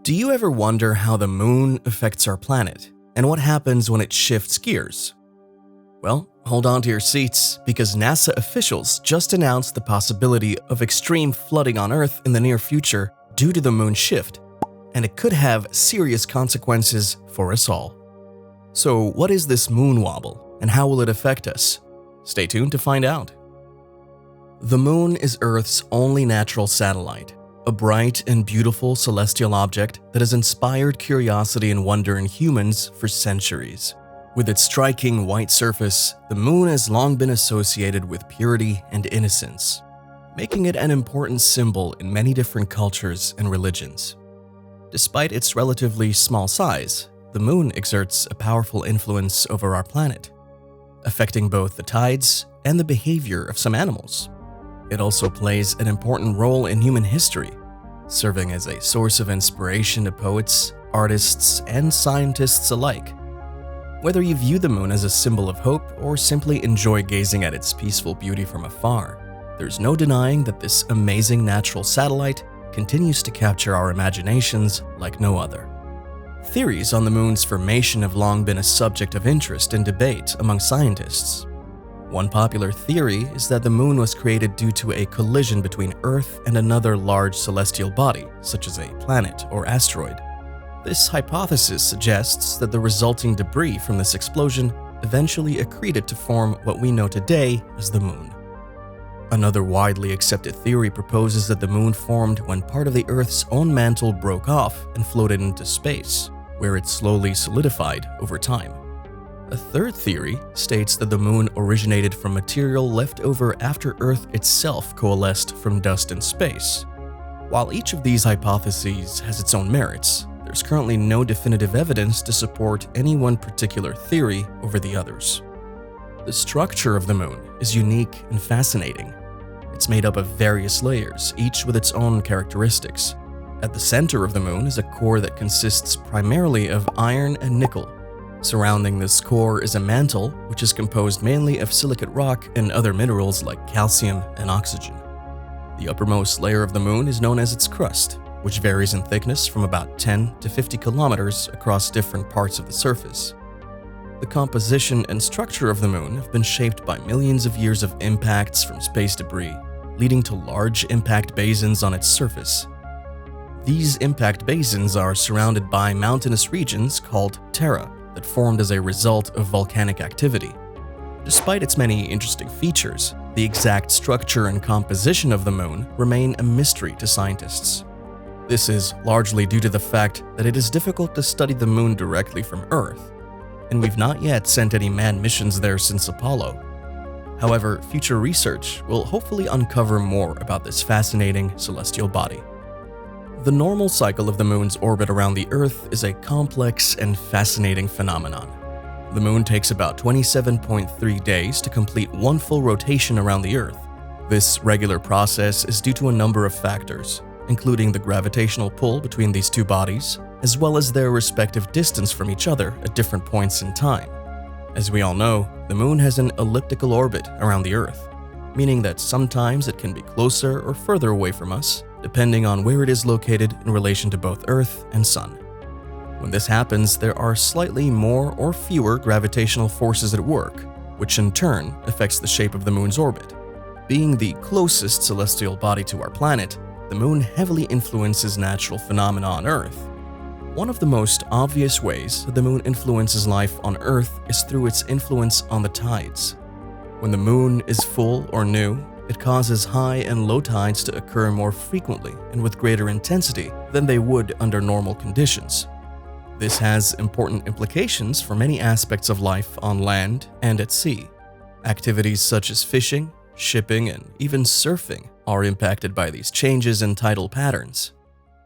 Do you ever wonder how the moon affects our planet and what happens when it shifts gears? Well, hold on to your seats because NASA officials just announced the possibility of extreme flooding on Earth in the near future due to the moon shift, and it could have serious consequences for us all. So, what is this moon wobble and how will it affect us? Stay tuned to find out. The moon is Earth's only natural satellite, a bright and beautiful celestial object that has inspired curiosity and wonder in humans for centuries. With its striking white surface, the moon has long been associated with purity and innocence, making it an important symbol in many different cultures and religions. Despite its relatively small size, the moon exerts a powerful influence over our planet, affecting both the tides and the behavior of some animals. It also plays an important role in human history, serving as a source of inspiration to poets, artists, and scientists alike. Whether you view the moon as a symbol of hope or simply enjoy gazing at its peaceful beauty from afar, there's no denying that this amazing natural satellite continues to capture our imaginations like no other. Theories on the moon's formation have long been a subject of interest and debate among scientists. One popular theory is that the moon was created due to a collision between Earth and another large celestial body, such as a planet or asteroid. This hypothesis suggests that the resulting debris from this explosion eventually accreted to form what we know today as the moon. Another widely accepted theory proposes that the moon formed when part of the Earth's own mantle broke off and floated into space, where it slowly solidified over time. A third theory states that the moon originated from material left over after Earth itself coalesced from dust in space. While each of these hypotheses has its own merits, there's currently no definitive evidence to support any one particular theory over the others. The structure of the moon is unique and fascinating. It's made up of various layers, each with its own characteristics. At the center of the moon is a core that consists primarily of iron and nickel. Surrounding this core is a mantle, which is composed mainly of silicate rock and other minerals like calcium and oxygen. The uppermost layer of the moon is known as its crust, which varies in thickness from about 10 to 50 kilometers across different parts of the surface. The composition and structure of the moon have been shaped by millions of years of impacts from space debris, leading to large impact basins on its surface. These impact basins are surrounded by mountainous regions called terra that formed as a result of volcanic activity. Despite its many interesting features, the exact structure and composition of the moon remain a mystery to scientists. This is largely due to the fact that it is difficult to study the moon directly from Earth, and we've not yet sent any manned missions there since Apollo. However, future research will hopefully uncover more about this fascinating celestial body. The normal cycle of the moon's orbit around the Earth is a complex and fascinating phenomenon. The moon takes about 27.3 days to complete one full rotation around the Earth. This regular process is due to a number of factors, including the gravitational pull between these two bodies, as well as their respective distance from each other at different points in time. As we all know, the moon has an elliptical orbit around the Earth, meaning that sometimes it can be closer or further away from us, depending on where it is located in relation to both Earth and Sun. When this happens, there are slightly more or fewer gravitational forces at work, which in turn affects the shape of the moon's orbit. Being the closest celestial body to our planet, the moon heavily influences natural phenomena on Earth. One of the most obvious ways that the moon influences life on Earth is through its influence on the tides. When the moon is full or new, it causes high and low tides to occur more frequently and with greater intensity than they would under normal conditions. This has important implications for many aspects of life on land and at sea. Activities such as fishing, shipping, and even surfing are impacted by these changes in tidal patterns,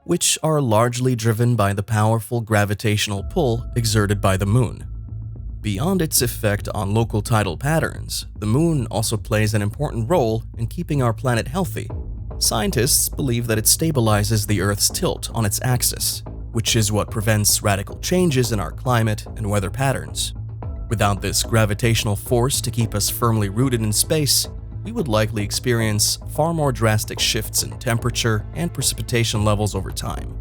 which are largely driven by the powerful gravitational pull exerted by the moon. Beyond its effect on local tidal patterns, the moon also plays an important role in keeping our planet healthy. Scientists believe that it stabilizes the Earth's tilt on its axis, which is what prevents radical changes in our climate and weather patterns. Without this gravitational force to keep us firmly rooted in space, we would likely experience far more drastic shifts in temperature and precipitation levels over time.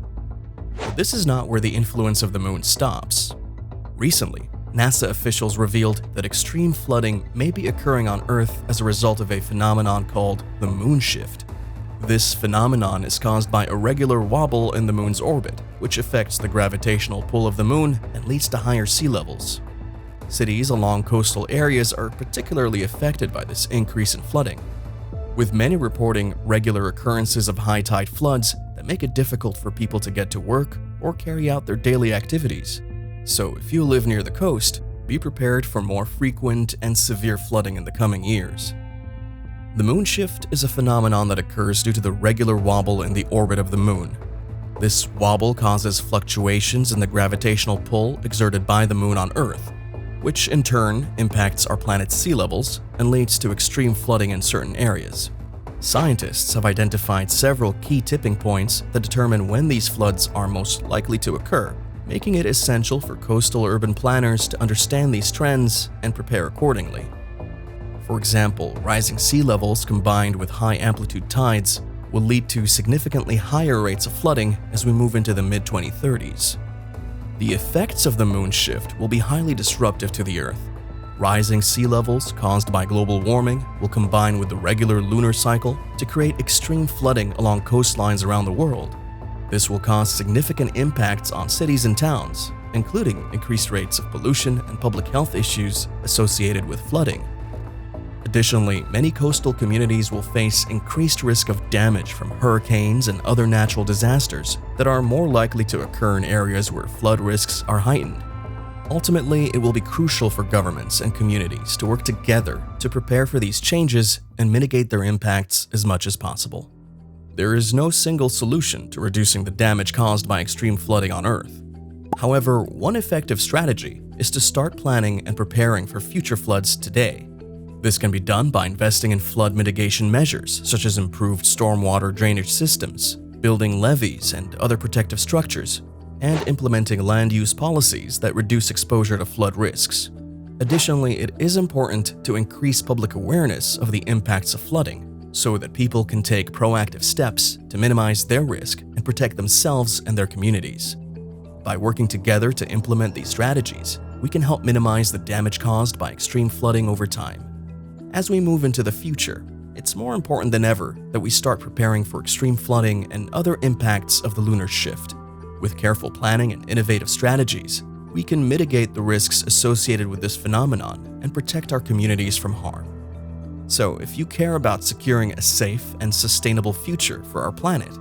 this is not where the influence of the moon stops. Recently, NASA officials revealed that extreme flooding may be occurring on Earth as a result of a phenomenon called the moon shift. This phenomenon is caused by irregular wobble in the moon's orbit, which affects the gravitational pull of the moon and leads to higher sea levels. Cities along coastal areas are particularly affected by this increase in flooding, with many reporting regular occurrences of high tide floods that make it difficult for people to get to work or carry out their daily activities. So if you live near the coast, be prepared for more frequent and severe flooding in the coming years. The moon shift is a phenomenon that occurs due to the regular wobble in the orbit of the moon. This wobble causes fluctuations in the gravitational pull exerted by the moon on Earth, which in turn impacts our planet's sea levels and leads to extreme flooding in certain areas. Scientists have identified several key tipping points that determine when these floods are most likely to occur, making it essential for coastal urban planners to understand these trends and prepare accordingly. For example, rising sea levels combined with high-amplitude tides will lead to significantly higher rates of flooding as we move into the mid-2030s. The effects of the moon shift will be highly disruptive to the Earth. Rising sea levels caused by global warming will combine with the regular lunar cycle to create extreme flooding along coastlines around the world. This will cause significant impacts on cities and towns, including increased rates of pollution and public health issues associated with flooding. Additionally, many coastal communities will face increased risk of damage from hurricanes and other natural disasters that are more likely to occur in areas where flood risks are heightened. Ultimately, it will be crucial for governments and communities to work together to prepare for these changes and mitigate their impacts as much as possible. There is no single solution to reducing the damage caused by extreme flooding on Earth. However, one effective strategy is to start planning and preparing for future floods today. This can be done by investing in flood mitigation measures such as improved stormwater drainage systems, building levees and other protective structures, and implementing land use policies that reduce exposure to flood risks. Additionally, it is important to increase public awareness of the impacts of flooding so that people can take proactive steps to minimize their risk and protect themselves and their communities. By working together to implement these strategies, we can help minimize the damage caused by extreme flooding over time. As we move into the future, it's more important than ever that we start preparing for extreme flooding and other impacts of the lunar shift. With careful planning and innovative strategies, we can mitigate the risks associated with this phenomenon and protect our communities from harm. So, if you care about securing a safe and sustainable future for our planet,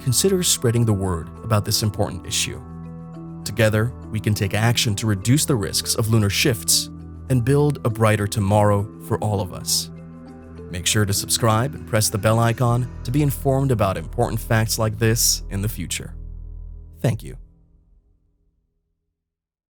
consider spreading the word about this important issue. Together, we can take action to reduce the risks of lunar shifts and build a brighter tomorrow for all of us. Make sure to subscribe and press the bell icon to be informed about important facts like this in the future. Thank you.